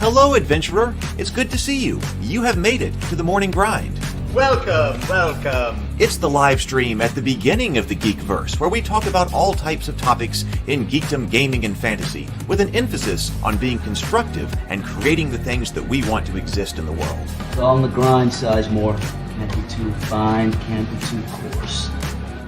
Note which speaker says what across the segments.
Speaker 1: Hello, adventurer. It's good to see you. You have made it to the morning grind.
Speaker 2: Welcome, welcome.
Speaker 1: It's the live stream at the beginning of the Geekverse, where we talk about all types of topics in geekdom, gaming, and fantasy, with an emphasis on being constructive and creating the things that we want to exist in the world.
Speaker 3: It's all on the grind, Sizemore. Can't be too fine, can't be too coarse.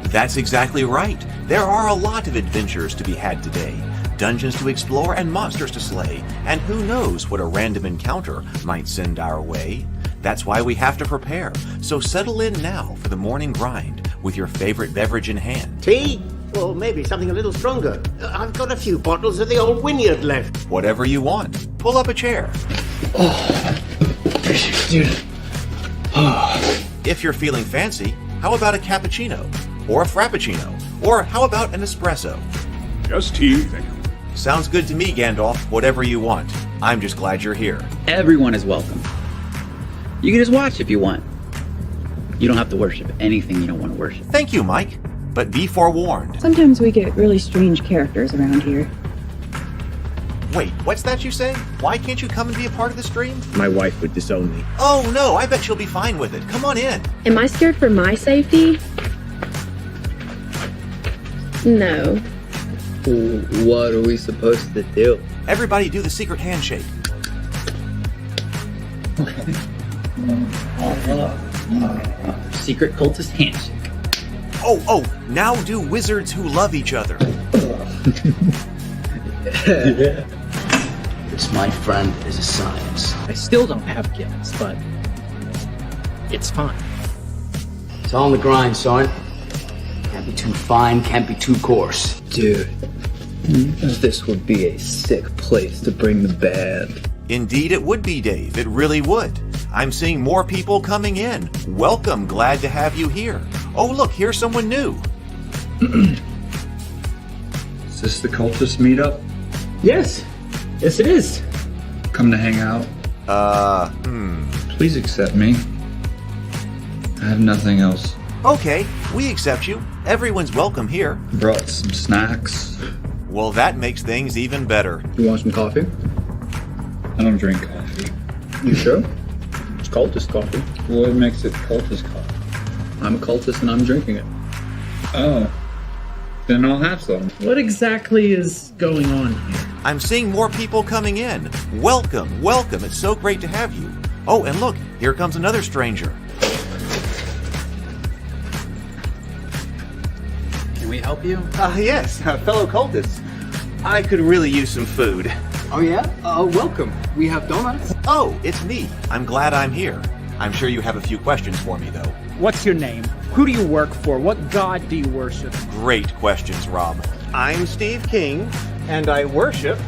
Speaker 1: That's exactly right. There are a lot of adventures to be had today. Dungeons to explore and monsters to slay, and who knows what a random encounter might send our way. That's why we have to prepare, so settle in now for the morning grind with your favorite beverage in hand.
Speaker 2: Tea? Or maybe something a little stronger. I've got a few bottles of the old Wynyard left.
Speaker 1: Whatever you want. Pull up a chair.
Speaker 3: Dude.
Speaker 1: If you're feeling fancy, how about a cappuccino? Or a frappuccino? Or how about an espresso?
Speaker 4: Just tea, thank you.
Speaker 1: Sounds good to me, Gandalf. Whatever you want. I'm just glad you're here.
Speaker 5: Everyone is welcome. You can just watch if you want. You don't have to worship anything you don't want to worship.
Speaker 1: Thank you, Mike. But be forewarned.
Speaker 6: Sometimes we get really strange characters around here.
Speaker 1: Wait, what's that you say? Why can't you come and be a part of the stream?
Speaker 4: My wife would disown me.
Speaker 1: Oh no, I bet she'll be fine with it. Come on in.
Speaker 6: Am I scared for my safety? No.
Speaker 5: What are we supposed to do?
Speaker 1: Everybody do the secret handshake.
Speaker 5: Secret cultist handshake.
Speaker 1: Oh, now do wizards who love each other.
Speaker 3: This, my friend, is a science.
Speaker 7: I still don't have gifts, but it's fine.
Speaker 3: It's all on the grind, son. Can't be too fine, can't be too coarse.
Speaker 8: Dude, this would be a sick place to bring the band.
Speaker 1: Indeed it would be, Dave. It really would. I'm seeing more people coming in. Welcome. Glad to have you here. Oh, look, here's someone new.
Speaker 8: Is this the cultist meetup?
Speaker 7: Yes it is.
Speaker 8: Come to hang out? Please accept me. I have nothing else.
Speaker 1: Okay, we accept you. Everyone's welcome here.
Speaker 8: Brought some snacks.
Speaker 1: Well, that makes things even better.
Speaker 8: You want some coffee? I don't drink coffee. You sure?
Speaker 7: It's cultist coffee.
Speaker 8: What makes it cultist coffee?
Speaker 7: I'm a cultist and I'm drinking it.
Speaker 8: Oh. Then I'll have some.
Speaker 7: What exactly is going on here?
Speaker 1: I'm seeing more people coming in. Welcome, welcome. It's so great to have you. Oh, and look, here comes another stranger.
Speaker 5: Can we help you?
Speaker 2: Yes, fellow cultists. I could really use some food.
Speaker 7: Oh yeah? Welcome. We have donuts.
Speaker 1: Oh, it's me. I'm glad I'm here. I'm sure you have a few questions for me, though.
Speaker 9: What's your name? Who do you work for? What god do you worship?
Speaker 1: Great questions, Rob.
Speaker 2: I'm Steve King, and I worship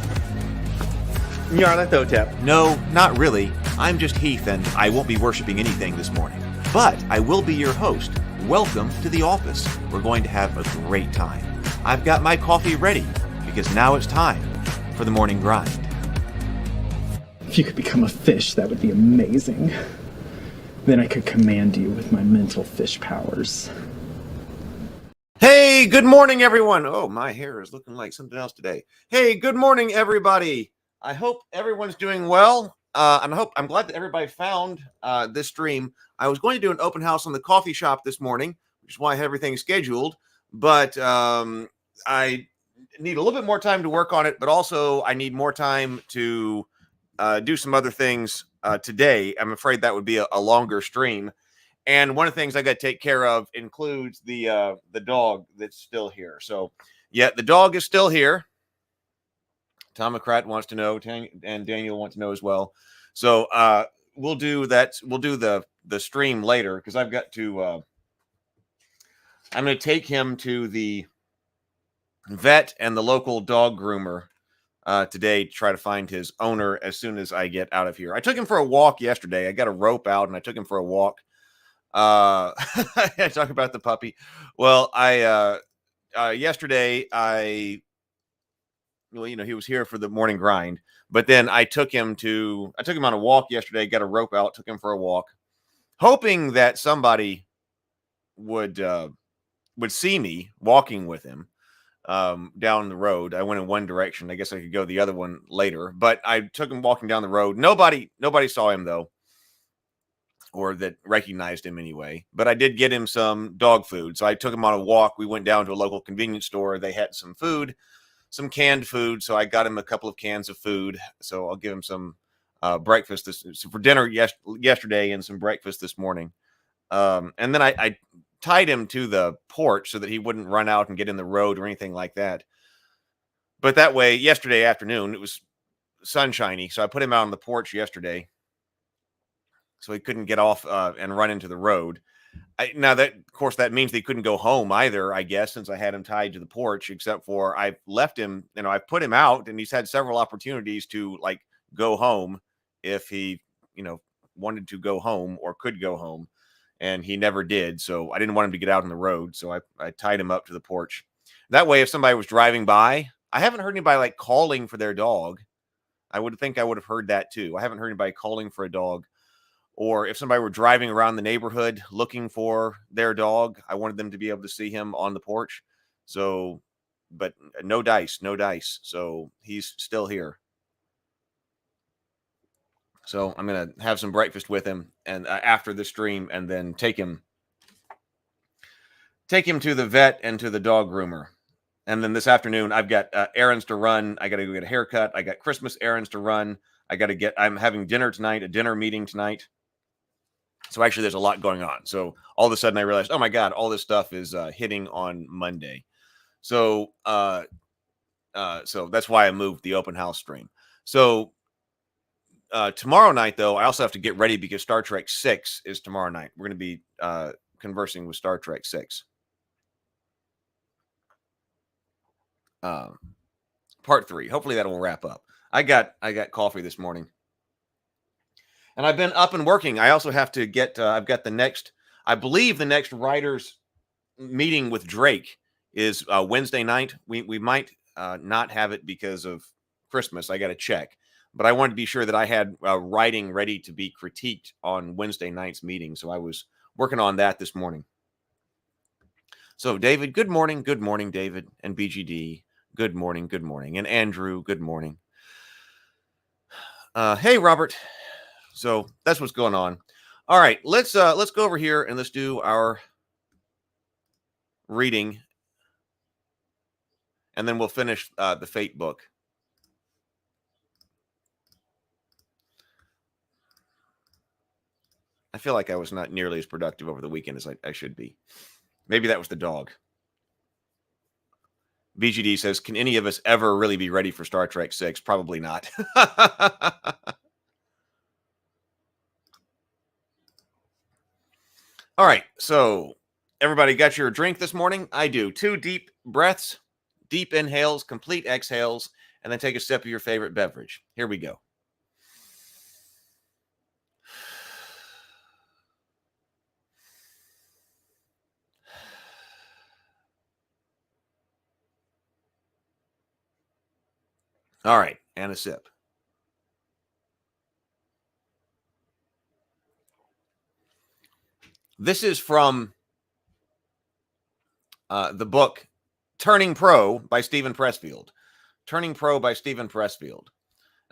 Speaker 2: Nyarlathotep.
Speaker 1: No, not really. I'm just Heath, and I won't be worshiping anything this morning. But I will be your host. Welcome to the office. We're going to have a great time. I've got my coffee ready, because now it's time for the morning grind.
Speaker 9: If you could become a fish, that would be amazing. Then I could command you with my mental fish powers.
Speaker 1: Hey, good morning, everyone. Oh, my hair is looking like something else today. Hey, good morning, everybody. I hope everyone's doing well. And I'm glad that everybody found this stream. I was going to do an open house on the coffee shop this morning, which is why I have everything scheduled. But I need a little bit more time to work on it. But also, I need more time to do some other things today. I'm afraid that would be a longer stream. And one of the things I got to take care of includes the dog that's still here. So, yeah, the dog is still here. Tom McCrat wants to know, and Daniel wants to know as well. So we'll do that. We'll do the stream later because I've got to. I'm going to take him to the vet and the local dog groomer today to try to find his owner as soon as I get out of here. I took him for a walk yesterday. I got a rope out and I took him for a walk. I talk about the puppy. Well, yesterday he was here for the morning grind, but then I took him on a walk yesterday, got a rope out, took him for a walk, hoping that somebody would see me walking with him. down the road. I went in one direction. I guess I could go the other one later, but I took him walking down the road. Nobody saw him though, or that recognized him anyway. But I did get him some dog food. So I took him on a walk. We went down to a local convenience store. They had some food, some canned food. So I got him a couple of cans of food. So I'll give him some breakfast for dinner yesterday and some breakfast this morning. And then I tied him to the porch so that he wouldn't run out and get in the road or anything like that. But that way, yesterday afternoon, it was sunshiny. So I put him out on the porch yesterday so he couldn't get off and run into the road. Now, that, of course, that means they couldn't go home either, I guess, since I had him tied to the porch, except for I've left him, I've put him out, and he's had several opportunities to, like, go home if he, wanted to go home or could go home, and he never did. So I didn't want him to get out on the road, so I tied him up to the porch. That way, if somebody was driving by, I haven't heard anybody, like, calling for their dog. I would think I would have heard that, too. I haven't heard anybody calling for a dog. Or if somebody were driving around the neighborhood looking for their dog, I wanted them to be able to see him on the porch. So, but no dice. So he's still here. So I'm going to have some breakfast with him and after the stream, and then take him to the vet and to the dog groomer. And then this afternoon, I've got errands to run. I got to go get a haircut. I got Christmas errands to run. I'm having dinner tonight, a dinner meeting tonight. So actually, there's a lot going on. So all of a sudden, I realized, oh my God, all this stuff is hitting on Monday. So so that's why I moved the open house stream. So tomorrow night, though, I also have to get ready because Star Trek 6 is tomorrow night. We're going to be conversing with Star Trek 6. Part 3. Hopefully that will wrap up. I got coffee this morning. And I've been up and working. I also have to get, I've got I believe the next writers meeting with Drake is Wednesday night. We might not have it because of Christmas. I got to check. But I wanted to be sure that I had writing ready to be critiqued on Wednesday night's meeting. So I was working on that this morning. So David, good morning. Good morning, David. And BGD, good morning. Good morning. And Andrew, good morning. Hey, Robert. So that's what's going on. All right, let's go over here and let's do our reading, and then we'll finish the Fate book. I feel like I was not nearly as productive over the weekend as I should be. Maybe that was the dog. BGD says, can any of us ever really be ready for Star Trek 6? Probably not. All right, so everybody got your drink this morning? I do. 2 deep breaths, deep inhales, complete exhales, and then take a sip of your favorite beverage. Here we go. All right, and a sip. This is from the book Turning Pro by Stephen Pressfield. Turning Pro by Stephen Pressfield.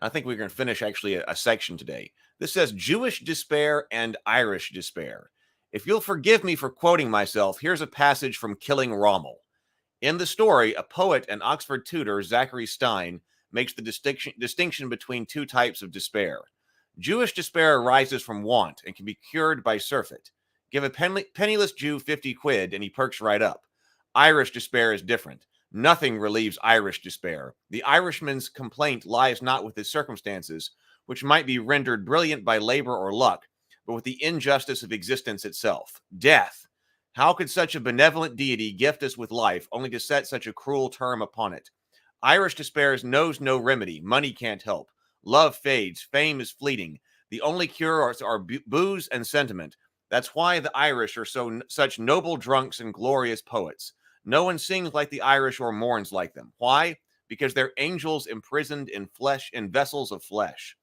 Speaker 1: I think we're going to finish actually a section today. This says Jewish despair and Irish despair. If you'll forgive me for quoting myself, here's a passage from Killing Rommel. In the story, a poet and Oxford tutor, Zachary Stein, makes the distinction between 2 types of despair. Jewish despair arises from want and can be cured by surfeit. Give a penniless Jew 50 quid and he perks right up. Irish despair is different. Nothing relieves Irish despair. The Irishman's complaint lies not with his circumstances, which might be rendered brilliant by labor or luck, but with the injustice of existence itself. Death. How could such a benevolent deity gift us with life, only to set such a cruel term upon it? Irish despair knows no remedy. Money can't help. Love fades. Fame is fleeting. The only cure are booze and sentiment. That's why the Irish are such noble drunks and glorious poets. No one sings like the Irish or mourns like them. Why? Because they're angels imprisoned in vessels of flesh.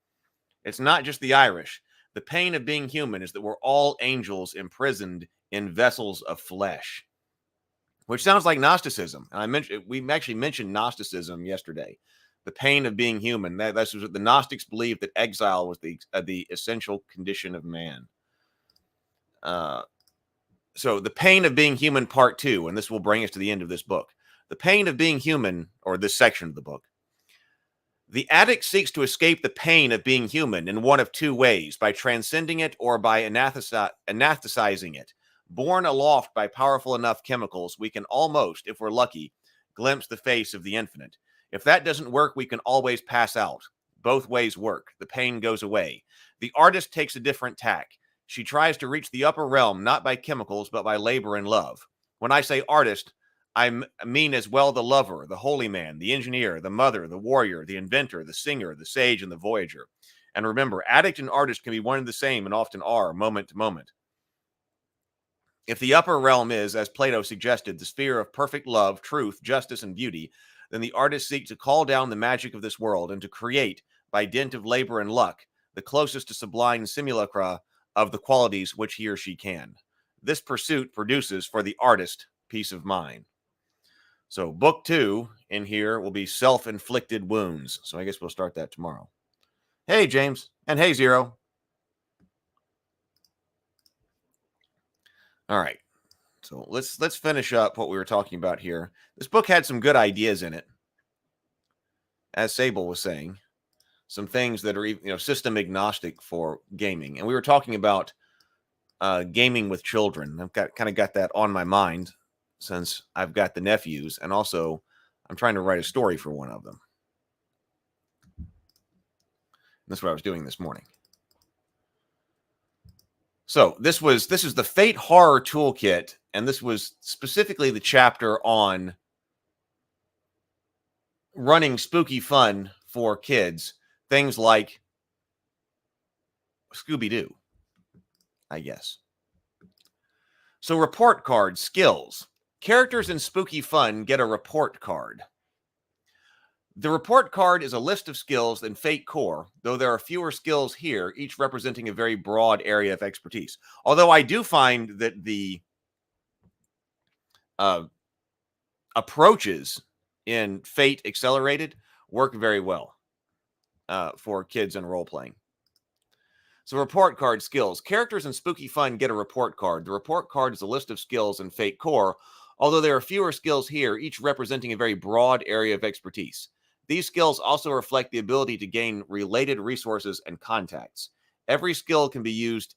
Speaker 1: It's not just the Irish. The pain of being human is that we're all angels imprisoned in vessels of flesh. which sounds like Gnosticism. And we actually mentioned Gnosticism yesterday. The pain of being human. That's what the Gnostics believed, that exile was the essential condition of man. So the pain of being human, part 2, and this will bring us to the end of this book. The pain of being human, or this section of the book. The addict seeks to escape the pain of being human in one of 2 ways: by transcending it or by anaestheticizing it. Borne aloft by powerful enough chemicals, we can almost, if we're lucky, glimpse the face of the infinite. If that doesn't work, we can always pass out. Both ways work. The pain goes away. The artist takes a different tack. She tries to reach the upper realm, not by chemicals, but by labor and love. When I say artist, I mean as well the lover, the holy man, the engineer, the mother, the warrior, the inventor, the singer, the sage, and the voyager. And remember, addict and artist can be one and the same, and often are, moment to moment. If the upper realm is, as Plato suggested, the sphere of perfect love, truth, justice, and beauty, then the artist seeks to call down the magic of this world and to create, by dint of labor and luck, the closest to sublime simulacra of the qualities which he or she can. This pursuit produces for the artist peace of mind. So book 2 in here will be self-inflicted wounds. So I guess we'll start that tomorrow. Hey, James. And hey, Zero. All right. So let's finish up what we were talking about here. This book had some good ideas in it. As Sable was saying, some things that are system agnostic for gaming. And we were talking about gaming with children. I've kind of got that on my mind since I've got the nephews, and also I'm trying to write a story for one of them. And that's what I was doing this morning. So this is the Fate Horror Toolkit, and this was specifically the chapter on running spooky fun for kids. Things like Scooby-Doo, I guess. So report card skills. Characters in spooky fun get a report card. The report card is a list of skills in Fate Core, though there are fewer skills here, each representing a very broad area of expertise. Although I do find that the approaches in Fate Accelerated work very well for kids and role-playing. So report card skills. Characters in spooky fun get a report card. The report card is a list of skills in Fate Core, although there are fewer skills here, each representing a very broad area of expertise. These skills also reflect the ability to gain related resources and contacts. Every skill can be used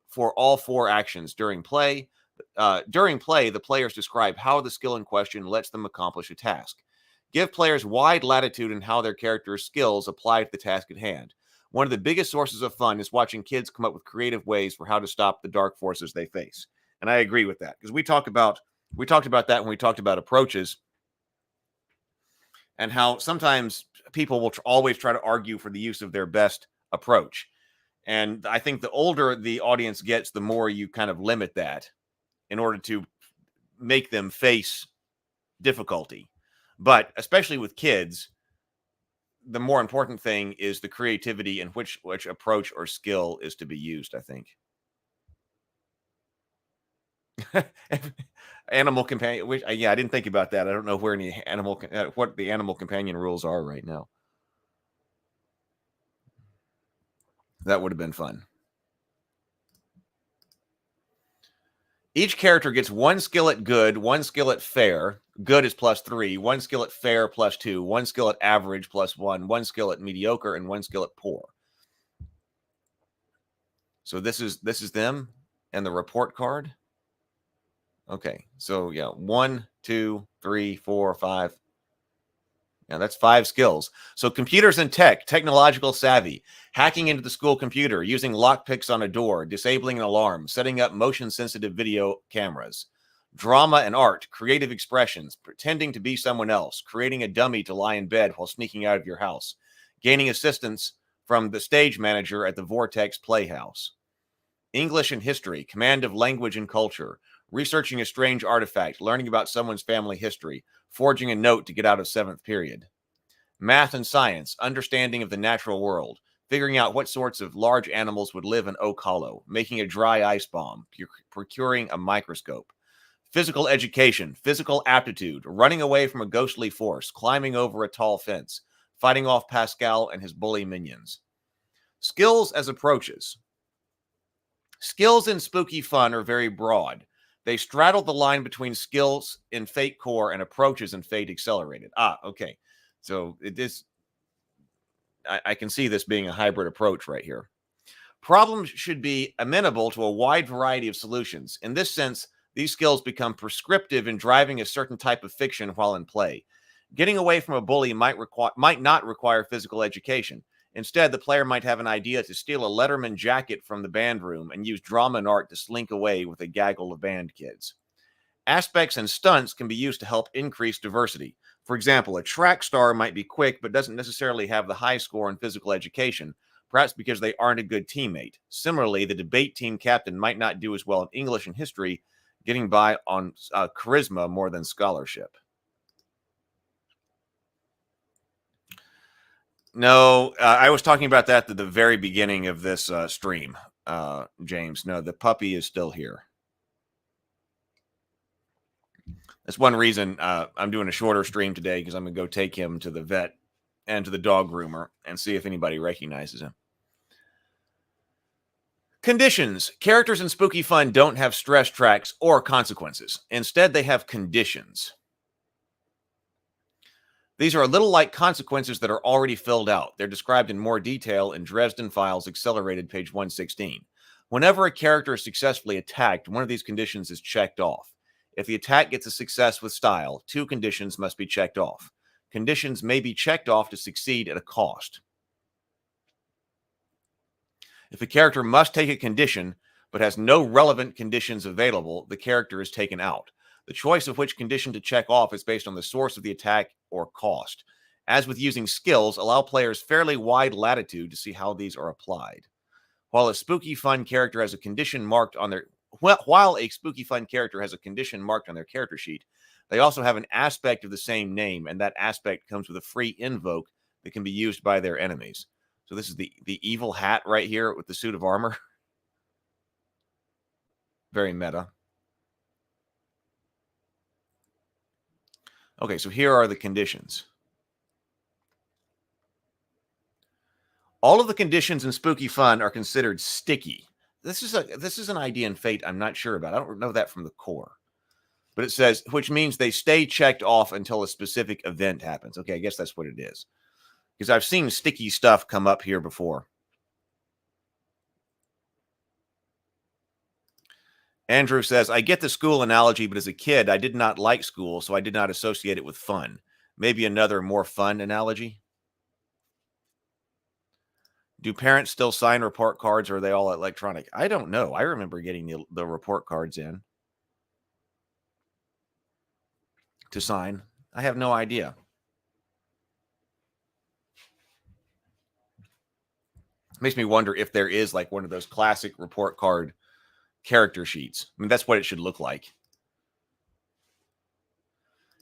Speaker 1: for all 4 actions during play. During play, the players describe how the skill in question lets them accomplish a task. Give players wide latitude in how their character's skills apply to the task at hand. One of the biggest sources of fun is watching kids come up with creative ways for how to stop the dark forces they face. And I agree with that, because we talked about that when we talked about approaches, and how sometimes people will always try to argue for the use of their best approach. And I think the older the audience gets, the more you kind of limit that in order to make them face difficulty. But especially with kids, the more important thing is the creativity in which approach or skill is to be used, I think. Animal companion. Yeah, I didn't think about that. I don't know where any what the animal companion rules are right now. That would have been fun. Each character gets 1 skill at good, 1 skill at fair. Good is +3. 1 skill at fair +2. 1 skill at average +1. 1 skill at mediocre, and 1 skill at poor. So this is them and the report card. Okay, so yeah, 1, 2, 3, 4, 5. Yeah, that's 5 skills. So computers and tech, technological savvy, hacking into the school computer, using lockpicks on a door, disabling an alarm, setting up motion-sensitive video cameras. Drama and art, creative expressions, pretending to be someone else, creating a dummy to lie in bed while sneaking out of your house, gaining assistance from the stage manager at the Vortex Playhouse. English and history, command of language and culture, researching a strange artifact, learning about someone's family history, forging a note to get out of 7th period. Math and science, understanding of the natural world, figuring out what sorts of large animals would live in Oak Hollow, making a dry ice bomb, procuring a microscope. Physical education, physical aptitude, running away from a ghostly force, climbing over a tall fence, fighting off Pascal and his bully minions. Skills as approaches. Skills in Spooky Fun are very broad. They straddle the line between skills in Fate Core and approaches in Fate Accelerated. Okay. So I can see this being a hybrid approach right here. Problems should be amenable to a wide variety of solutions. In this sense, these skills become prescriptive in driving a certain type of fiction while in play. Getting away from a bully might not require physical education. Instead, the player might have an idea to steal a Letterman jacket from the band room and use drama and art to slink away with a gaggle of band kids. Aspects and stunts can be used to help increase diversity. For example, a track star might be quick but doesn't necessarily have the high score in physical education, perhaps because they aren't a good teammate. Similarly, the debate team captain might not do as well in English and history, getting by on charisma more than scholarship. No, I was talking about that at the very beginning of this stream, James. No, the puppy is still here. That's one reason I'm doing a shorter stream today, because I'm going to go take him to the vet and to the dog groomer and see if anybody recognizes him. Conditions. Characters in Spooky Fun don't have stress tracks or consequences. Instead, they have conditions. These are a little like consequences that are already filled out. They're described in more detail in Dresden Files Accelerated, page 116. Whenever a character is successfully attacked, one of these conditions is checked off. If the attack gets a success with style, 2 conditions must be checked off. Conditions may be checked off to succeed at a cost. If a character must take a condition but has no relevant conditions available, the character is taken out. The choice of which condition to check off is based on the source of the attack or cost. As with using skills, allow players fairly wide latitude to see how these are applied. While a Spooky Fun character has a condition marked on their character sheet, they also have an aspect of the same name, and that aspect comes with a free invoke that can be used by their enemies. So this is the evil hat right here with the suit of armor. Very meta. Okay, so here are the conditions. All of the conditions in Spooky Fun are considered sticky. This is an idea in Fate I'm not sure about. I don't know that from the core. But it says, which means they stay checked off until a specific event happens. Okay, I guess that's what it is. Because I've seen sticky stuff come up here before. Andrew says, I get the school analogy, but as a kid, I did not like school, so I did not associate it with fun. Maybe another more fun analogy? Do parents still sign report cards, or are they all electronic? I don't know. I remember getting the report cards in to sign. I have no idea. Makes me wonder if there is like one of those classic report card character sheets. I mean, that's what it should look like.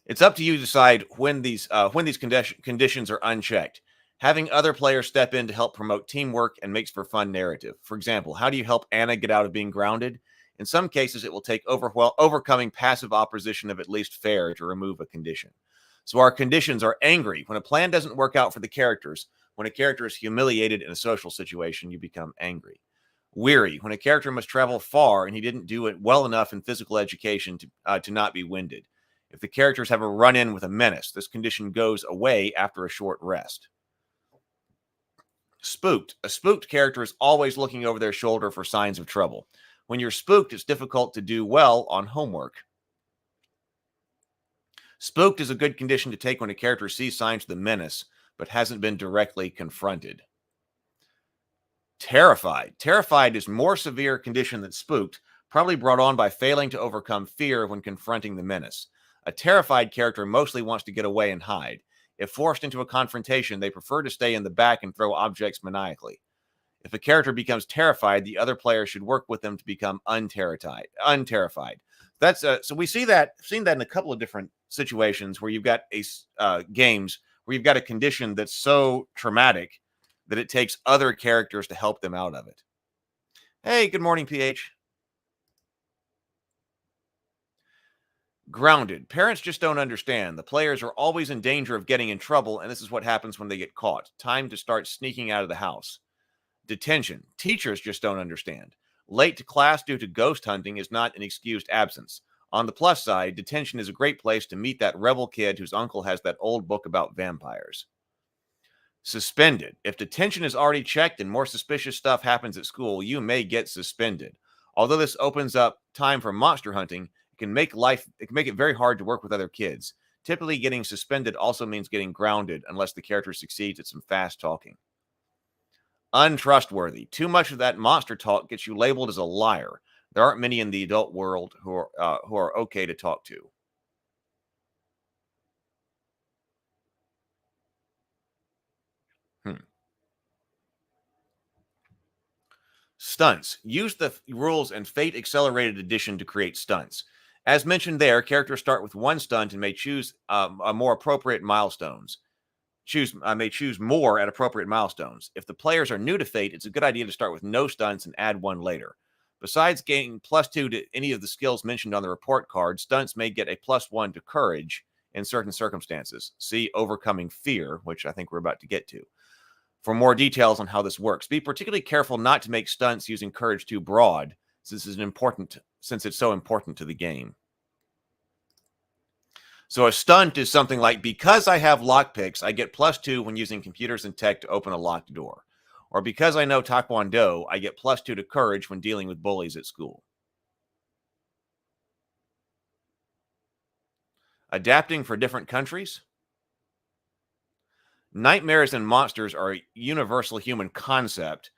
Speaker 1: It's up to you to decide when these conditions are unchecked. Having other players step in to help promote teamwork and makes for fun narrative. For example, how do you help Anna get out of being grounded? In some cases, it will take overcoming passive opposition of at least fair to remove a condition. So our conditions are angry. When a plan doesn't work out for the characters, when a character is humiliated in a social situation, you become angry. Weary. When a character must travel far and he didn't do it well enough in physical education to not be winded. If the characters have a run-in with a menace, this condition goes away after a short rest. Spooked. A spooked character is always looking over their shoulder for signs of trouble. When you're spooked, it's difficult to do well on homework. Spooked is a good condition to take when a character sees signs of the menace, but hasn't been directly confronted. Terrified. Terrified is more severe condition than spooked, probably brought on by failing to overcome fear when confronting the menace. A terrified character mostly wants to get away and hide. If forced into a confrontation, they prefer to stay in the back and throw objects maniacally. If a character becomes terrified, the other player should work with them to become unterrified. That's so we see that. I've seen that in a couple of different situations where you've got games where you've got a condition that's so traumatic that it takes other characters to help them out of it. Hey, good morning, PH. Grounded. Parents just don't understand. The players are always in danger of getting in trouble, and this is what happens when they get caught. Time to start sneaking out of the house. Detention. Teachers just don't understand. Late to class due to ghost hunting is not an excused absence. On the plus side, detention is a great place to meet that rebel kid whose uncle has that old book about vampires. Suspended. If detention is already checked and more suspicious stuff happens at school, you may get suspended. Although this opens up time for monster hunting, it can make it very hard to work with other kids. Typically, getting suspended also means getting grounded unless the character succeeds at some fast talking. Untrustworthy. Too much of that monster talk gets you labeled as a liar. There aren't many in the adult world who are okay to talk to. Stunts. Use the rules and Fate Accelerated Edition to create stunts. As mentioned there, characters start with one stunt and may choose more appropriate milestones. May choose more at appropriate milestones. If the players are new to Fate, it's a good idea to start with no stunts and add one later. Besides gaining +2 to any of the skills mentioned on the report card, stunts may get a +1 to courage in certain circumstances. See Overcoming Fear, which I think we're about to get to, for more details on how this works. Be particularly careful not to make stunts using courage too broad, since it's so important to the game. So a stunt is something like, because I have lockpicks, I get +2 when using computers and tech to open a locked door. Or because I know Taekwondo, I get +2 to courage when dealing with bullies at school. Adapting for different countries. Nightmares and monsters are a universal human concept.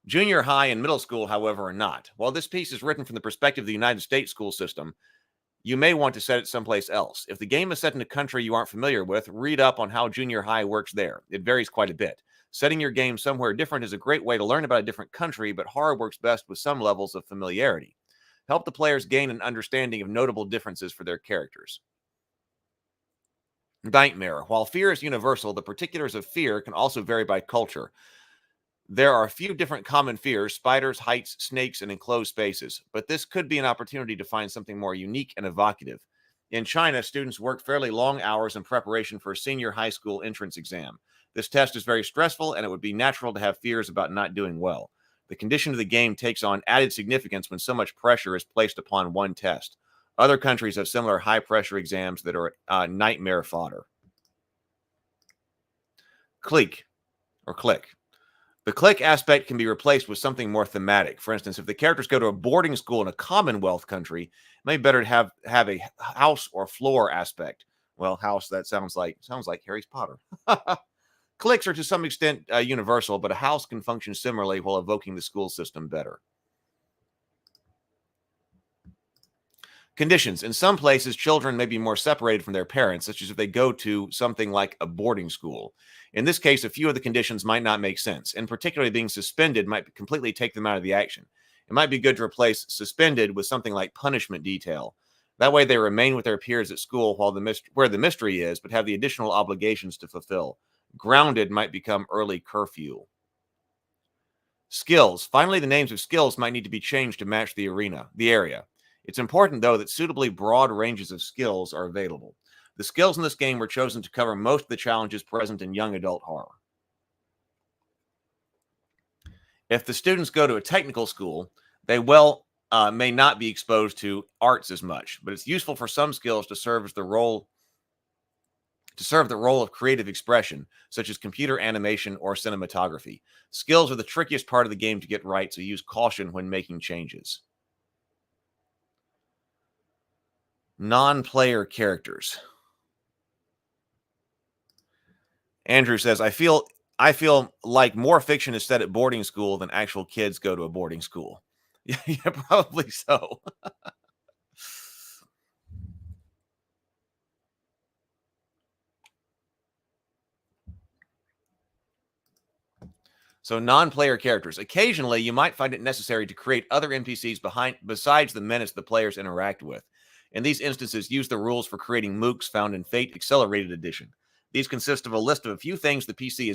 Speaker 1: Junior high and middle school, however, are not. While this piece is written from the perspective of the United States school system, you may want to set it someplace else. If the game is set in a country you aren't familiar with, read up on how junior high works there. It varies quite a bit. Setting your game somewhere different is a great way to learn about a different country, but horror works best with some levels of familiarity. Help the players gain an understanding of notable differences for their characters. Nightmare. While fear is universal, the particulars of fear can also vary by culture. There are a few different common fears: spiders, heights, snakes, and enclosed spaces. But this could be an opportunity to find something more unique and evocative. In China, students work fairly long hours in preparation for a senior high school entrance exam. This test is very stressful, and it would be natural to have fears about not doing well. The condition of the game takes on added significance when so much pressure is placed upon one test. Other countries have similar high-pressure exams that are nightmare fodder. Click. The click aspect can be replaced with something more thematic. For instance, if the characters go to a boarding school in a Commonwealth country, it may be better to have a house or floor aspect. Well, house, that sounds like Harry Potter. Clicks are to some extent universal, but a house can function similarly while evoking the school system better. Conditions. In some places, children may be more separated from their parents, such as if they go to something like a boarding school. In this case, a few of the conditions might not make sense, and particularly being suspended might completely take them out of the action. It might be good to replace suspended with something like punishment detail. That way they remain with their peers at school where the mystery is, but have the additional obligations to fulfill. Grounded might become early curfew. Skills. Finally, the names of skills might need to be changed to match the area. It's important, though, that suitably broad ranges of skills are available. The skills in this game were chosen to cover most of the challenges present in young adult horror. If the students go to a technical school, they may not be exposed to arts as much, but it's useful for some skills to serve the role of creative expression, such as computer animation or cinematography. Skills are the trickiest part of the game to get right, so use caution when making changes. Non-player characters. Andrew says, I feel like more fiction is set at boarding school than actual kids go to a boarding school. Yeah, probably so. So non-player characters. Occasionally, you might find it necessary to create other NPCs besides the menace the players interact with. In these instances, use the rules for creating mooks found in Fate Accelerated Edition. These consist of a list of a few things the NPC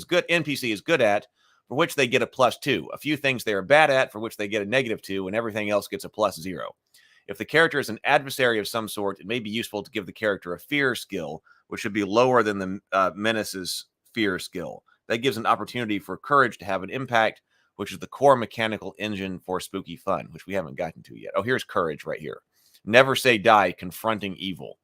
Speaker 1: is good at, for which they get a +2, a few things they are bad at, for which they get a -2, and everything else gets a +0. If the character is an adversary of some sort, it may be useful to give the character a fear skill, which should be lower than the menace's fear skill. That gives an opportunity for courage to have an impact, which is the core mechanical engine for spooky fun, which we haven't gotten to yet. Oh, here's courage right here. Never say die, confronting evil.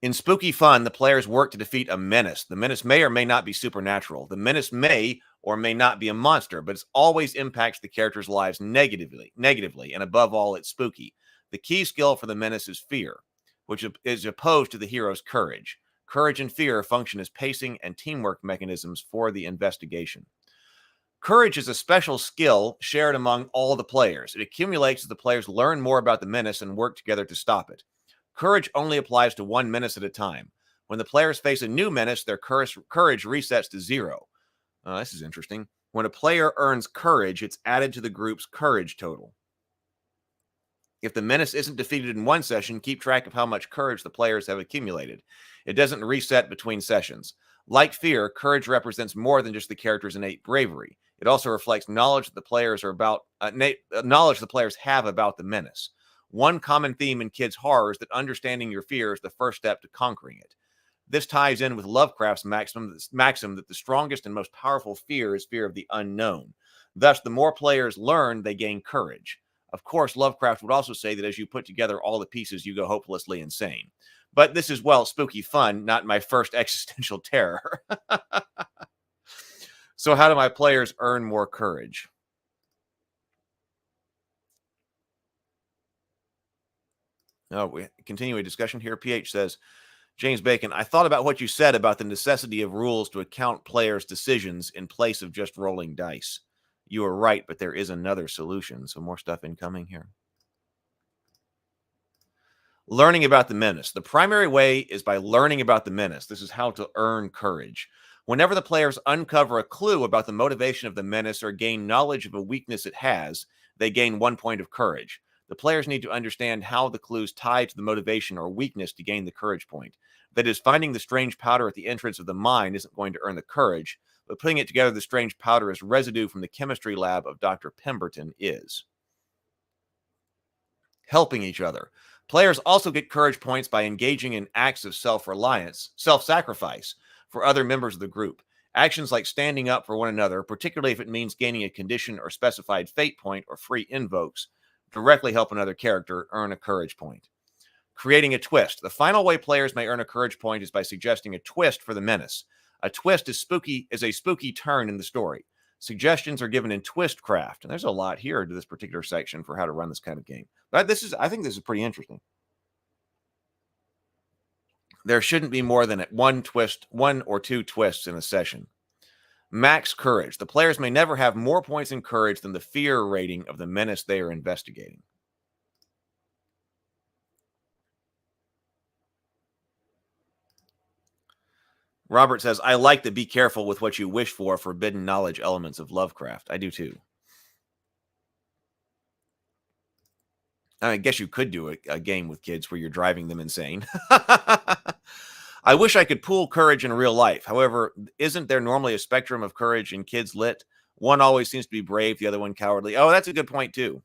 Speaker 1: In spooky fun, the players work to defeat a menace. The menace may or may not be supernatural. The menace may or may not be a monster, but it always impacts the characters' lives negatively, and above all, it's spooky. The key skill for the menace is fear, which is opposed to the hero's courage. Courage and fear function as pacing and teamwork mechanisms for the investigation. Courage is a special skill shared among all the players. It accumulates as the players learn more about the menace and work together to stop it. Courage only applies to one menace at a time. When the players face a new menace, their courage resets to 0. This is interesting. When a player earns courage, it's added to the group's courage total. If the menace isn't defeated in one session, keep track of how much courage the players have accumulated. It doesn't reset between sessions. Like fear, courage represents more than just the character's innate bravery. It also reflects knowledge that the players have about the menace. One common theme in kids' horror is that understanding your fear is the first step to conquering it. This ties in with Lovecraft's maxim that the strongest and most powerful fear is fear of the unknown. Thus, the more players learn, they gain courage. Of course, Lovecraft would also say that as you put together all the pieces, you go hopelessly insane. But this is, well, spooky fun, not my first existential terror. So how do my players earn more courage? Oh, we continue a discussion here. PH says, James Bacon, I thought about what you said about the necessity of rules to account players' decisions in place of just rolling dice. You are right, but there is another solution. So more stuff incoming here. Learning about the menace. The primary way is by learning about the menace. This is how to earn courage. Whenever the players uncover a clue about the motivation of the menace or gain knowledge of a weakness it has, they gain 1 point of courage. The players need to understand how the clues tie to the motivation or weakness to gain the courage point. That is, finding the strange powder at the entrance of the mine isn't going to earn the courage, but putting it together the strange powder as residue from the chemistry lab of Dr. Pemberton is. Helping each other. Players also get courage points by engaging in acts of self-sacrifice for other members of the group. Actions like standing up for one another, particularly if it means gaining a condition or specified fate point or free invokes, directly help another character earn a courage point. Creating a twist. The final way players may earn a courage point is by suggesting a twist for the menace. A twist is a spooky turn in the story. Suggestions are given in Twistcraft, and there's a lot here to this particular section for how to run this kind of game. But I think this is pretty interesting. There shouldn't be more than one or two twists in a session. Max courage. The players may never have more points in courage than the fear rating of the menace they are investigating. Robert says, I like the be careful with what you wish for forbidden knowledge elements of Lovecraft. I do too. I guess you could do a game with kids where you're driving them insane. I wish I could pool courage in real life. However, isn't there normally a spectrum of courage in Kids Lit? One always seems to be brave, the other one cowardly. Oh, that's a good point too.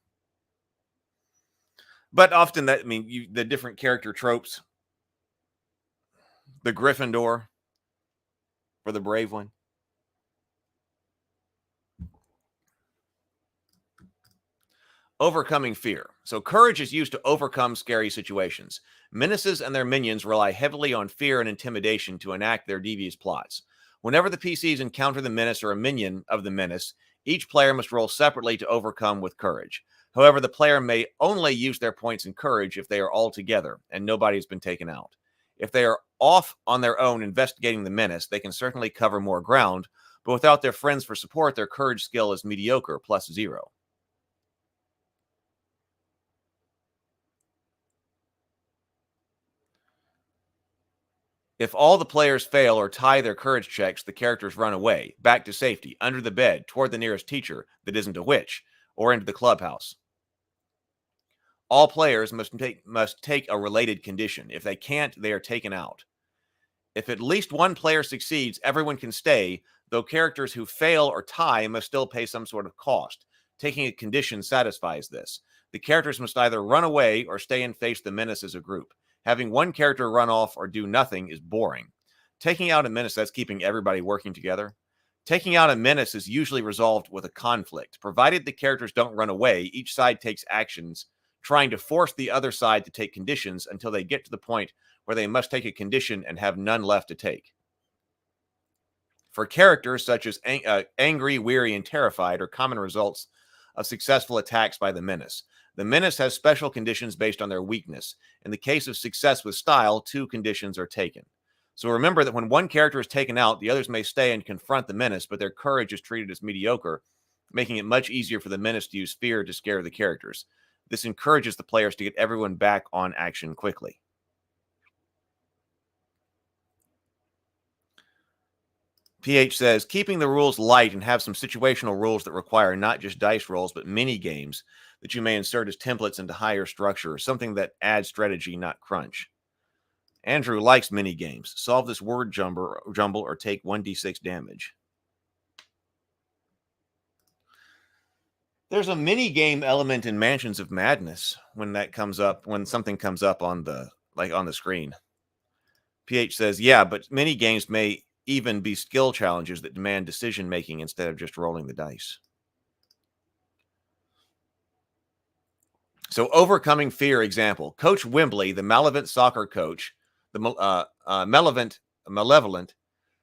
Speaker 1: But often the different character tropes. The Gryffindor for the brave one. Overcoming fear. So courage is used to overcome scary situations. Menaces and their minions rely heavily on fear and intimidation to enact their devious plots. Whenever the PCs encounter the menace or a minion of the menace, each player must roll separately to overcome with courage. However, the player may only use their points in courage if they are all together and nobody has been taken out. If they are off on their own investigating the menace, they can certainly cover more ground, but without their friends for support, their courage skill is mediocre, +0. If all the players fail or tie their courage checks, the characters run away, back to safety, under the bed, toward the nearest teacher that isn't a witch, or into the clubhouse. All players must take a related condition. If they can't, they are taken out. If at least one player succeeds, everyone can stay, though characters who fail or tie must still pay some sort of cost. Taking a condition satisfies this. The characters must either run away or stay and face the menace as a group. Having one character run off or do nothing is boring. Taking out a menace, that's keeping everybody working together. Taking out a menace is usually resolved with a conflict. Provided the characters don't run away, each side takes actions trying to force the other side to take conditions until they get to the point where they must take a condition and have none left to take. For characters such as angry, weary, and terrified are common results of successful attacks by the menace. The menace has special conditions based on their weakness. In the case of success with style, 2 conditions are taken. So remember that when one character is taken out, the others may stay and confront the menace, but their courage is treated as mediocre, making it much easier for the menace to use fear to scare the characters. This encourages the players to get everyone back on action quickly. PH says, keeping the rules light and have some situational rules that require not just dice rolls, but mini games that you may insert as templates into higher structure, something that adds strategy, not crunch. Andrew likes mini games. Solve this word jumble or take 1d6 damage. There's a mini game element in Mansions of Madness when that comes up, when something comes up on the screen. PH says, yeah, but mini games may even be skill challenges that demand decision making instead of just rolling the dice. So, overcoming fear example. Coach Wembley, the malevolent soccer coach, the malevolent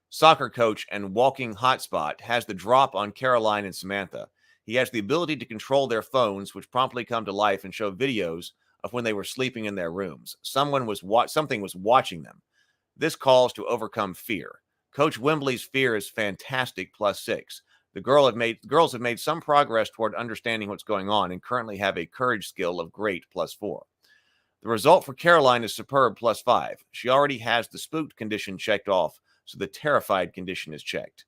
Speaker 1: soccer coach and walking hotspot, has the drop on Caroline and Samantha. He has the ability to control their phones, which promptly come to life and show videos of when they were sleeping in their rooms. Something was watching them. This calls to overcome fear. Coach Wembley's fear is fantastic, +6. The girls have made some progress toward understanding what's going on and currently have a courage skill of great, +4. The result for Caroline is superb, +5. She already has the spooked condition checked off, so the terrified condition is checked.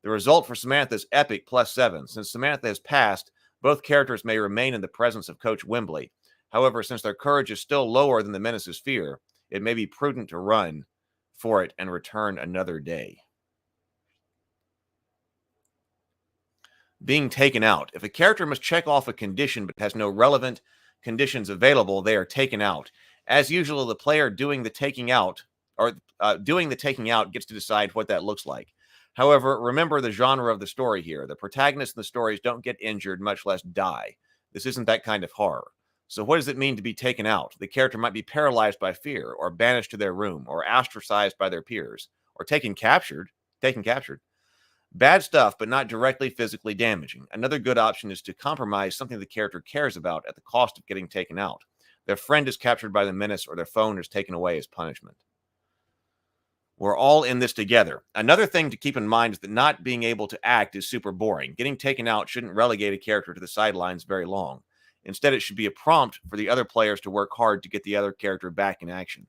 Speaker 1: The result for Samantha is epic, +7. Since Samantha has passed, both characters may remain in the presence of Coach Wembley. However, since their courage is still lower than the menace's fear, it may be prudent to run for it and return another day. Being taken out. If a character must check off a condition but has no relevant conditions available, they are taken out. As usual, the player doing the taking out gets to decide what that looks like. However, remember the genre of the story here. The protagonists in the stories don't get injured, much less die. This isn't that kind of horror. So what does it mean to be taken out? The character might be paralyzed by fear, or banished to their room, or ostracized by their peers, or taken captured. Bad stuff, but not directly physically damaging. Another good option is to compromise something the character cares about at the cost of getting taken out. Their friend is captured by the menace, or their phone is taken away as punishment. We're all in this together. Another thing to keep in mind is that not being able to act is super boring. Getting taken out shouldn't relegate a character to the sidelines very long. Instead, it should be a prompt for the other players to work hard to get the other character back in action.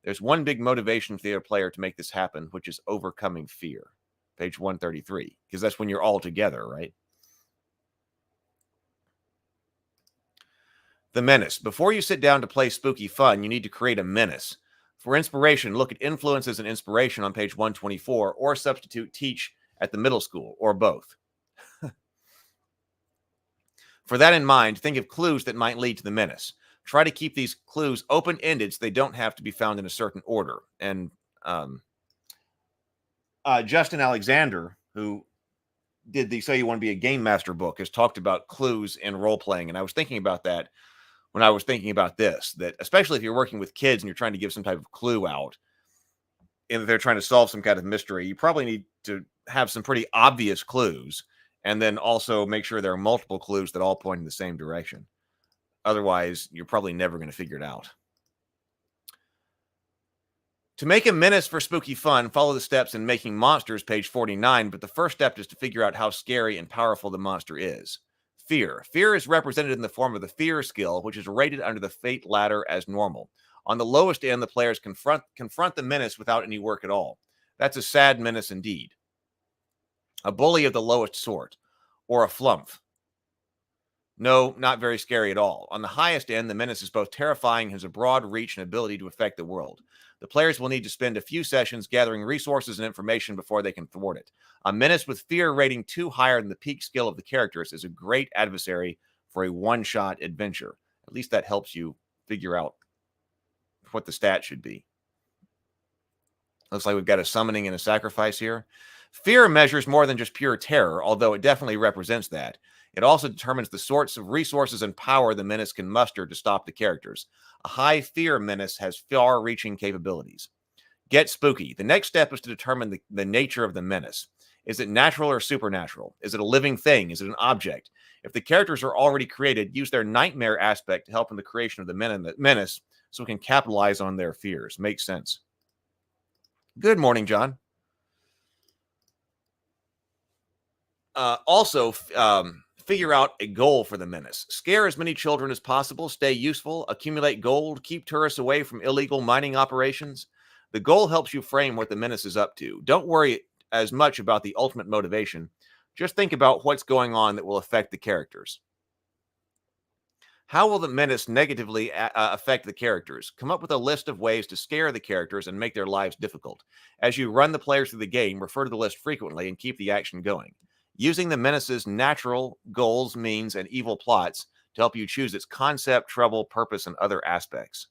Speaker 1: There's one big motivation for the other player to make this happen, which is overcoming fear. Page 133, because that's when you're all together, right? The menace. Before you sit down to play spooky fun, you need to create a menace. For inspiration, look at influences and inspiration on page 124, or substitute teach at the middle school, or both. For that in mind, think of clues that might lead to the menace. Try to keep these clues open-ended so they don't have to be found in a certain order. And Justin Alexander, who did the So You Want to Be a Game Master book, has talked about clues in role-playing. And I was thinking about that when I was thinking about this, that especially if you're working with kids and you're trying to give some type of clue out, and they're trying to solve some kind of mystery, you probably need to have some pretty obvious clues, and then also make sure there are multiple clues that all point in the same direction. Otherwise, you're probably never going to figure it out. To make a menace for spooky fun, follow the steps in Making Monsters, page 49, but the first step is to figure out how scary and powerful the monster is. Fear. Fear is represented in the form of the fear skill, which is rated under the fate ladder as normal. On the lowest end, the players confront the menace without any work at all. That's a sad menace indeed. A bully of the lowest sort, or a flump. No, not very scary at all. On the highest end, the menace is both terrifying and has a broad reach and ability to affect the world. The players will need to spend a few sessions gathering resources and information before they can thwart it. A menace with fear rating 2 higher than the peak skill of the characters is a great adversary for a one-shot adventure. At least that helps you figure out what the stat should be. Looks like we've got a summoning and a sacrifice here. Fear measures more than just pure terror, although it definitely represents that. It also determines the sorts of resources and power the menace can muster to stop the characters. A high fear menace has far-reaching capabilities. Get spooky. The next step is to determine the nature of the menace. Is it natural or supernatural? Is it a living thing? Is it an object? If the characters are already created, use their nightmare aspect to help in the creation of the menace so we can capitalize on their fears. Makes sense. Good morning, John. Also, figure out a goal for the menace. Scare as many children as possible, stay useful, accumulate gold, keep tourists away from illegal mining operations. The goal helps you frame what the menace is up to. Don't worry as much about the ultimate motivation. Just think about what's going on that will affect the characters. How will the menace negatively affect the characters? Come up with a list of ways to scare the characters and make their lives difficult. As you run the players through the game, refer to the list frequently and keep the action going. Using the menace's natural goals, means, and evil plots to help you choose its concept, trouble, purpose, and other aspects.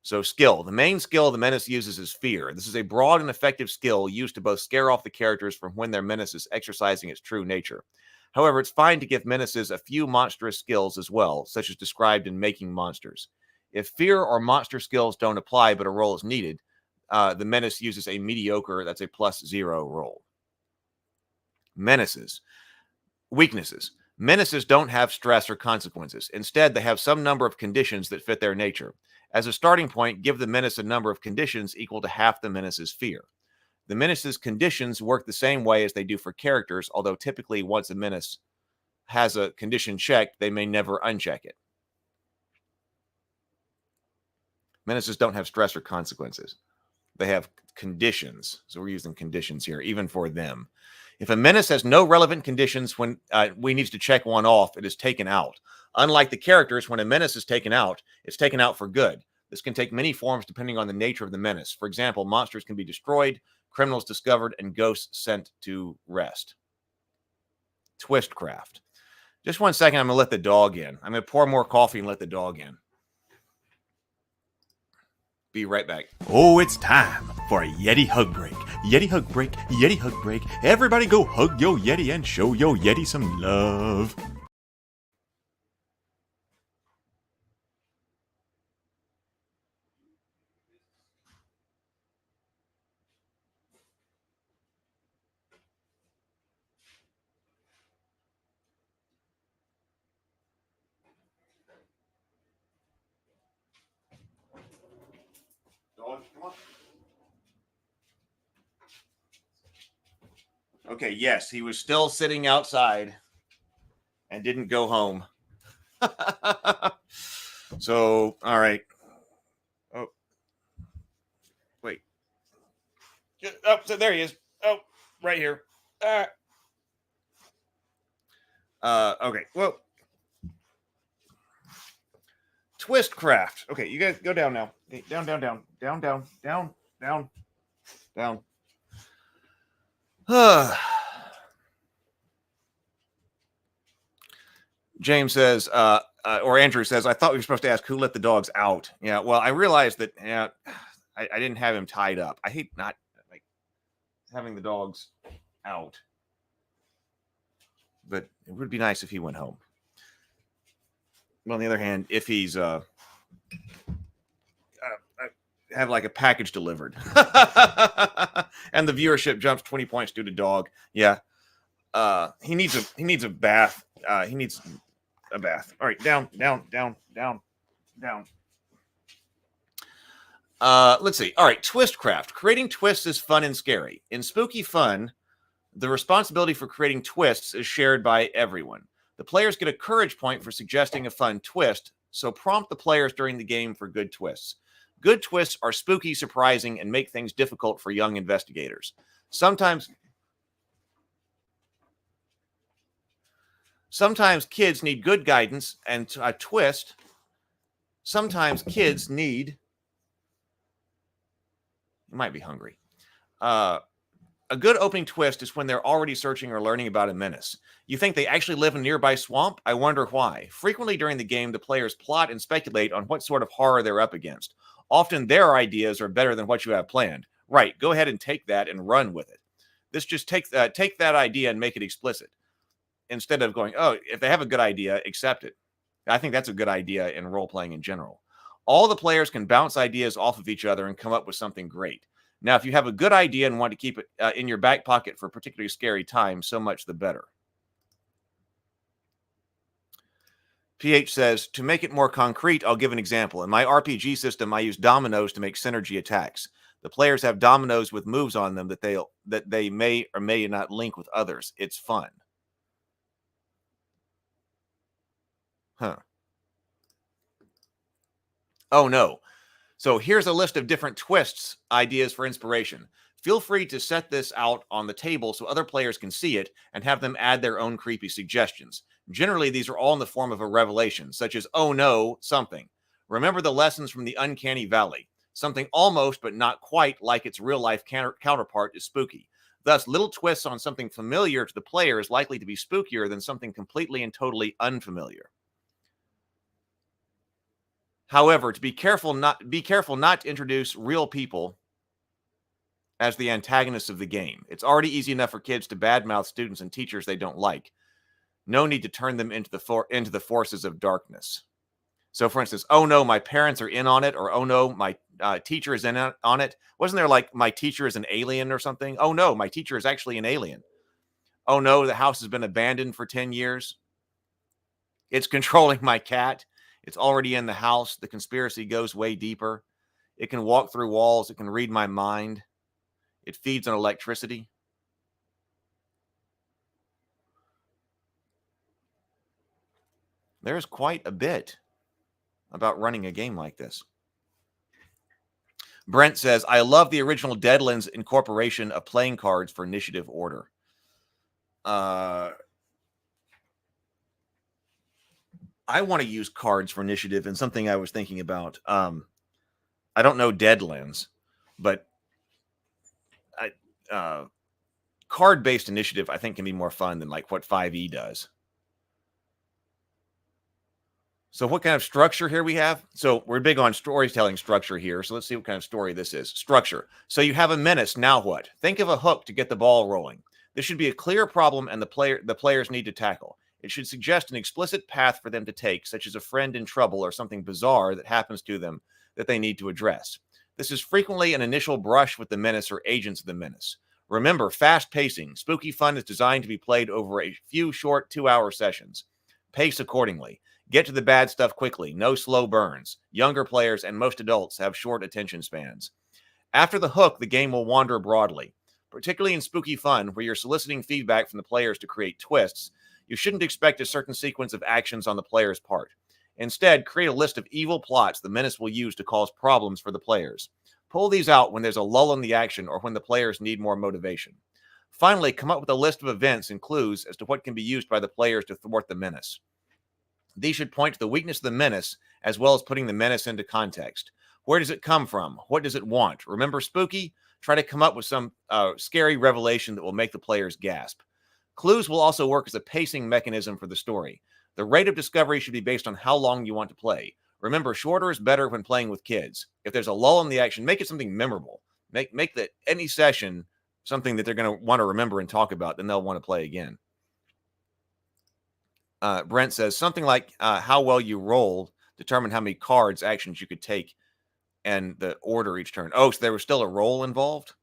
Speaker 1: So skill. The main skill the menace uses is fear. This is a broad and effective skill used to both scare off the characters from when their menace is exercising its true nature. However, it's fine to give menaces a few monstrous skills as well, such as described in Making Monsters. If fear or monster skills don't apply but a roll is needed, the menace uses a mediocre, that's a +0 roll. Menaces. Weaknesses. Menaces don't have stress or consequences. Instead, they have some number of conditions that fit their nature. As a starting point, give the menace a number of conditions equal to half the menace's fear. The menace's conditions work the same way as they do for characters, although typically once a menace has a condition checked, they may never uncheck it. Menaces don't have stress or consequences. They have conditions. So we're using conditions here, even for them. If a menace has no relevant conditions when we need to check one off, it is taken out. Unlike the characters, when a menace is taken out, it's taken out for good. This can take many forms depending on the nature of the menace. For example, monsters can be destroyed, criminals discovered, and ghosts sent to rest. Twistcraft. Just 1 second, I'm going to let the dog in. I'm going to pour more coffee and let the dog in. Be right back. Oh, it's time for a Yeti hug break. Yeti hug break, Yeti hug break. Everybody go hug yo Yeti and show yo Yeti some love. Dog, come on. Okay, yes, he was still sitting outside and didn't go home. So, all right. Oh, wait. Oh, so there he is. Oh, right here. Okay, well. Twistcraft. Okay, you guys go down now. Okay, down. James says, or Andrew says, I thought we were supposed to ask who let the dogs out. Yeah, well, I realized that I didn't have him tied up. I hate not like having the dogs out, but it would be nice if he went home. Well, on the other hand, if he's have like a package delivered and the viewership jumps 20 points due to dog, yeah, he needs a bath. He needs a bath. All right, down. Let's see. All right, Twistcraft. Creating twists is fun and scary. In Spooky Fun, the responsibility for creating twists is shared by everyone. The players get a courage point for suggesting a fun twist, so prompt the players during the game for good twists. Good twists are spooky, surprising, and make things difficult for young investigators. Sometimes kids need good guidance and a twist. Sometimes kids need... You might be hungry. A good opening twist is when they're already searching or learning about a menace. You think they actually live in a nearby swamp? I wonder why. Frequently during the game, the players plot and speculate on what sort of horror they're up against. Often their ideas are better than what you have planned. Right, go ahead and take that and run with it. This just take that idea and make it explicit. Instead of going, oh, if they have a good idea, accept it. I think that's a good idea in role-playing in general. All the players can bounce ideas off of each other and come up with something great. Now, if you have a good idea and want to keep it in your back pocket for a particularly scary time, so much the better. PH says, to make it more concrete, I'll give an example. In my RPG system, I use dominoes to make synergy attacks. The players have dominoes with moves on them that they may or may not link with others. It's fun. Huh. Oh, no. So here's a list of different twists, ideas for inspiration. Feel free to set this out on the table so other players can see it and have them add their own creepy suggestions. Generally, these are all in the form of a revelation, such as, oh no, something. Remember the lessons from the Uncanny Valley. Something almost, but not quite, like its real-life counterpart is spooky. Thus, little twists on something familiar to the player is likely to be spookier than something completely and totally unfamiliar. However, be careful not to introduce real people as the antagonists of the game. It's already easy enough for kids to badmouth students and teachers they don't like. No need to turn them into the forces of darkness. So, for instance, oh no, my parents are in on it, or oh no, my teacher is in on it. Wasn't there like my teacher is an alien or something? Oh no, my teacher is actually an alien. Oh no, the house has been abandoned for 10 years. It's controlling my cat. It's already in the house. The conspiracy goes way deeper. It can walk through walls. It can read my mind. It feeds on electricity. There's quite a bit about running a game like this. Brent says, I love the original Deadlands incorporation of playing cards for initiative order. I want to use cards for initiative, and something I was thinking about. I don't know Deadlands, but card-based initiative I think can be more fun than like what 5e does. So what kind of structure here we have? So we're big on storytelling structure here. So let's see what kind of story this is. Structure. So you have a menace. Now what? Think of a hook to get the ball rolling. This should be a clear problem and the players need to tackle. It should suggest an explicit path for them to take, such as a friend in trouble or something bizarre that happens to them that they need to address. This is frequently an initial brush with the menace or agents of the menace. Remember, fast pacing. Spooky fun is designed to be played over a few short 2-hour sessions. Pace accordingly. Get to the bad stuff quickly. No slow burns. Younger players and most adults have short attention spans. After the hook, the game will wander broadly. Particularly in spooky fun, where you're soliciting feedback from the players to create twists, you shouldn't expect a certain sequence of actions on the player's part. Instead, create a list of evil plots the menace will use to cause problems for the players. Pull these out when there's a lull in the action or when the players need more motivation. Finally, come up with a list of events and clues as to what can be used by the players to thwart the menace. These should point to the weakness of the menace, as well as putting the menace into context. Where does it come from? What does it want? Remember spooky? Try to come up with some scary revelation that will make the players gasp. Clues will also work as a pacing mechanism for the story. The rate of discovery should be based on how long you want to play. Remember, shorter is better when playing with kids. If there's a lull in the action, make it something memorable. Make any session something that they're going to want to remember and talk about, then they'll want to play again. Brent says, something like how well you rolled determine how many cards, actions you could take, and the order each turn. Oh, so there was still a roll involved?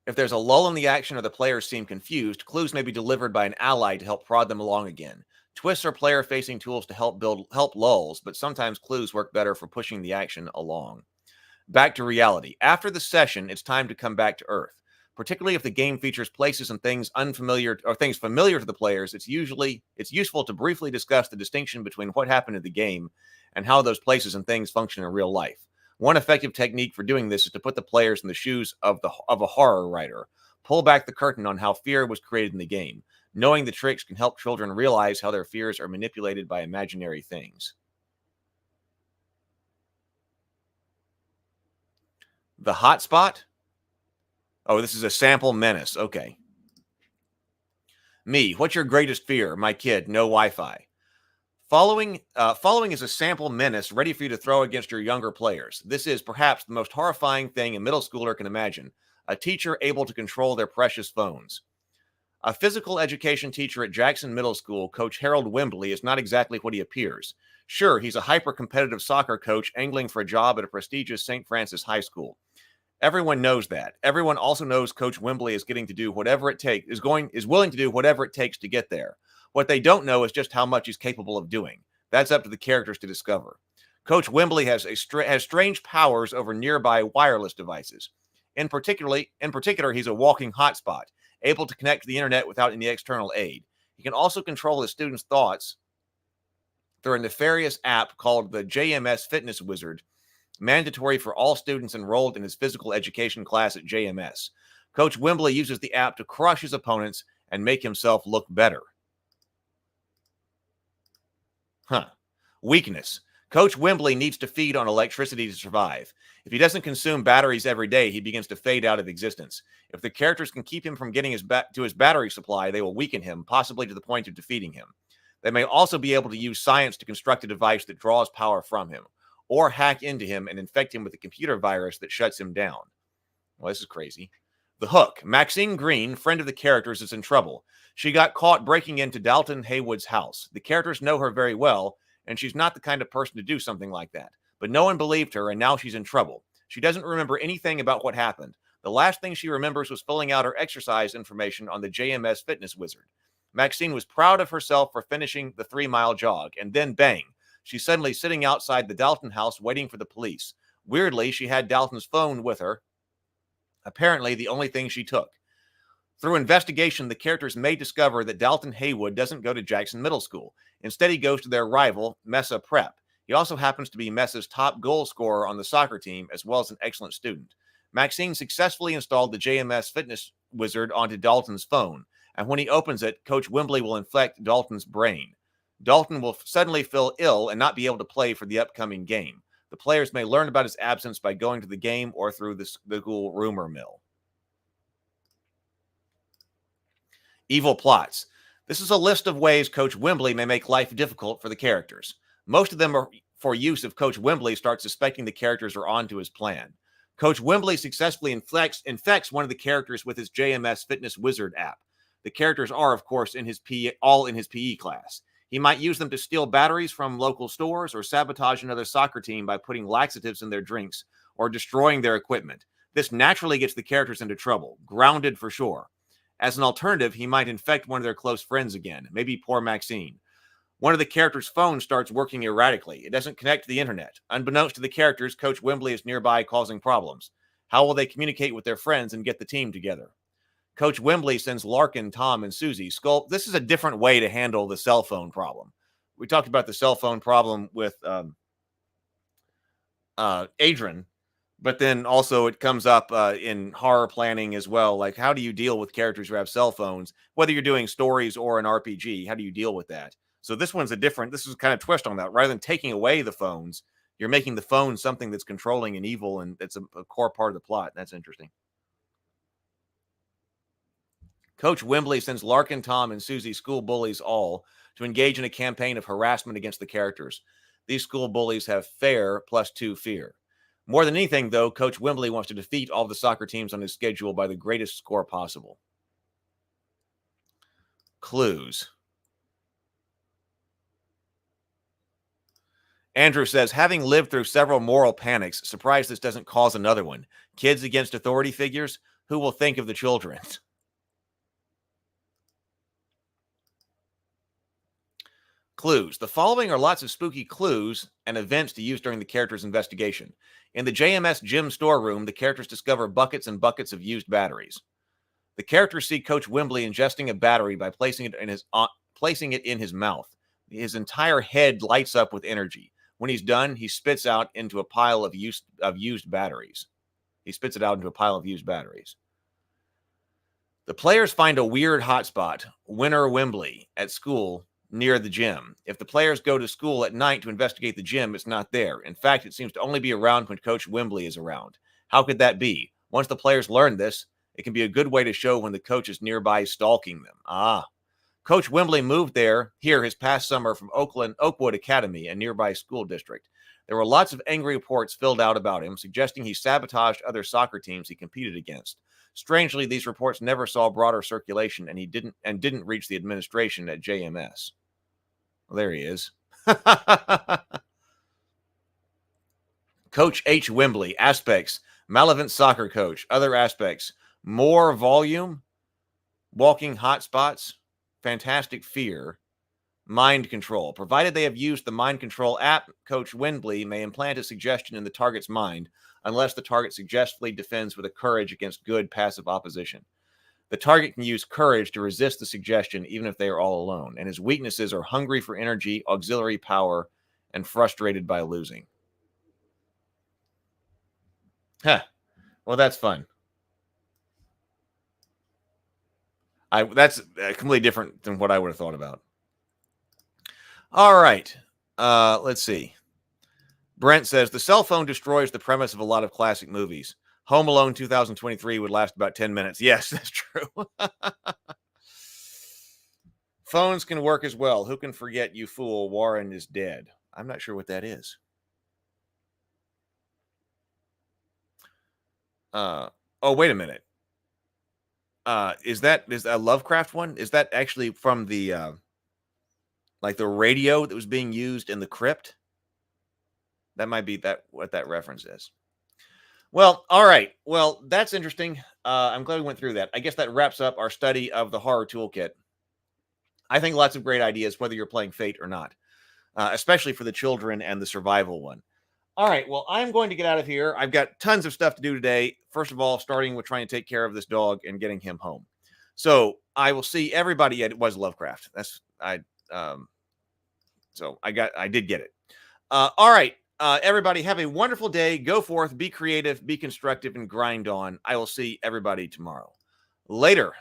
Speaker 1: If there's a lull in the action or the players seem confused, clues may be delivered by an ally to help prod them along again. Twists are player-facing tools to help lulls, but sometimes clues work better for pushing the action along. Back to reality. After the session, it's time to come back to Earth. Particularly if the game features places and things unfamiliar or things familiar to the players, it's useful to briefly discuss the distinction between what happened in the game and how those places and things function in real life. One effective technique for doing this is to put the players in the shoes of a horror writer. Pull back the curtain on how fear was created in the game. Knowing the tricks can help children realize how their fears are manipulated by imaginary things. The hotspot? Oh, this is a sample menace. Okay. Me, what's your greatest fear? My kid, no Wi-Fi. Following is a sample menace ready for you to throw against your younger players. This is perhaps the most horrifying thing a middle schooler can imagine. A teacher able to control their precious phones. A physical education teacher at Jackson Middle School, Coach Harold Wembley, is not exactly what he appears. Sure, he's a hyper-competitive soccer coach angling for a job at a prestigious St. Francis high school. Everyone knows that. Everyone also knows Coach Wembley is getting to do whatever it takes, is willing to do whatever it takes to get there. What they don't know is just how much he's capable of doing. That's up to the characters to discover. Coach Wembley has strange powers over nearby wireless devices. In particular, he's a walking hotspot, able to connect to the internet without any external aid. He can also control his students' thoughts through a nefarious app called the JMS Fitness Wizard, mandatory for all students enrolled in his physical education class at JMS. Coach Wembley uses the app to crush his opponents and make himself look better. Weakness. Coach Wembley needs to feed on electricity to survive. If he doesn't consume batteries every day, he begins to fade out of existence. If the characters can keep him from getting to his battery supply, they will weaken him, possibly to the point of defeating him. They may also be able to use science to construct a device that draws power from him, or hack into him and infect him with a computer virus that shuts him down. Well, this is crazy. The hook. Maxine Green, friend of the characters, is in trouble. She got caught breaking into Dalton Haywood's house. The characters know her very well, and she's not the kind of person to do something like that. But no one believed her, and now she's in trouble. She doesn't remember anything about what happened. The last thing she remembers was filling out her exercise information on the JMS Fitness Wizard. Maxine was proud of herself for finishing the 3-mile jog, and then bang, she's suddenly sitting outside the Dalton house waiting for the police. Weirdly, she had Dalton's phone with her, apparently the only thing she took. Through investigation, the characters may discover that Dalton Haywood doesn't go to Jackson Middle School. Instead, he goes to their rival, Mesa Prep. He also happens to be Mesa's top goal scorer on the soccer team, as well as an excellent student. Maxine successfully installed the JMS Fitness Wizard onto Dalton's phone, and when he opens it, Coach Wembley will infect Dalton's brain. Dalton will suddenly feel ill and not be able to play for the upcoming game. The players may learn about his absence by going to the game or through the school rumor mill. Evil plots. This is a list of ways Coach Wembley may make life difficult for the characters. Most of them are for use if Coach Wembley starts suspecting the characters are onto his plan. Coach Wembley successfully infects one of the characters with his JMS Fitness Wizard app. The characters are, of course, all in his PE class. He might use them to steal batteries from local stores or sabotage another soccer team by putting laxatives in their drinks or destroying their equipment. This naturally gets the characters into trouble, grounded for sure. As an alternative, he might infect one of their close friends again, maybe poor Maxine. One of the characters' phones starts working erratically. It doesn't connect to the internet. Unbeknownst to the characters, Coach Wembley is nearby causing problems. How will they communicate with their friends and get the team together? Coach Wembley sends Larkin, Tom, and Susie. This is a different way to handle the cell phone problem. We talked about the cell phone problem with Adrian, but then also it comes up in horror planning as well. Like, how do you deal with characters who have cell phones? Whether you're doing stories or an RPG, how do you deal with that? So this is kind of twist on that. Rather than taking away the phones, you're making the phone something that's controlling and evil, and it's a core part of the plot. That's interesting. Coach Wembley sends Larkin, Tom, and Susie, school bullies all, to engage in a campaign of harassment against the characters. These school bullies have fair +2 fear. More than anything, though, Coach Wembley wants to defeat all the soccer teams on his schedule by the greatest score possible. Clues. Andrew says, having lived through several moral panics, surprised this doesn't cause another one. Kids against authority figures? Who will think of the children? Clues. The following are lots of spooky clues and events to use during the character's investigation. In the JMS gym storeroom, the characters discover buckets and buckets of used batteries. The characters see Coach Wembley ingesting a battery by placing it in his mouth. His entire head lights up with energy. When he's done, he spits out into a pile of used batteries. He spits it out into a pile of used batteries. The players find a weird hotspot, Winter Wembley, at school near the gym. If the players go to school at night to investigate the gym, it's not there. In fact, it seems to only be around when Coach Wembley is around. How could that be? Once the players learn this, it can be a good way to show when the coach is nearby stalking them. Coach Wembley moved here his past summer from Oakwood Academy, a nearby school district. There were lots of angry reports filled out about him, suggesting he sabotaged other soccer teams he competed against. Strangely, these reports never saw broader circulation, and didn't reach the administration at JMS. Well, there he is. Coach H. Wembley, aspects, malevolent soccer coach, other aspects, more volume, walking hotspots, fantastic fear, mind control. Provided they have used the mind control app, Coach Wembley may implant a suggestion in the target's mind unless the target suggessfully defends with a courage against good passive opposition. The target can use courage to resist the suggestion even if they are all alone, and his weaknesses are hungry for energy, auxiliary power, and frustrated by losing. Well, that's fun. That's completely different than what I would have thought about. All right. Let's see. Brent says, the cell phone destroys the premise of a lot of classic movies. Home Alone 2023 would last about 10 minutes. Yes, that's true. Phones can work as well. Who can forget, you fool, Warren is dead? I'm not sure what that is. Oh, wait a minute. Is a Lovecraft one? Is that actually from the like the radio that was being used in the crypt? That might be what that reference is. Well, all right. Well, that's interesting. I'm glad we went through that. I guess that wraps up our study of the horror toolkit. I think lots of great ideas, whether you're playing Fate or not, especially for the children and the survival one. All right. Well, I'm going to get out of here. I've got tons of stuff to do today. First of all, starting with trying to take care of this dog and getting him home. So I will see everybody. It was Lovecraft. So I did get it. All right. Everybody have a wonderful day. Go forth, be creative, be constructive, and grind on. I will see everybody tomorrow. Later.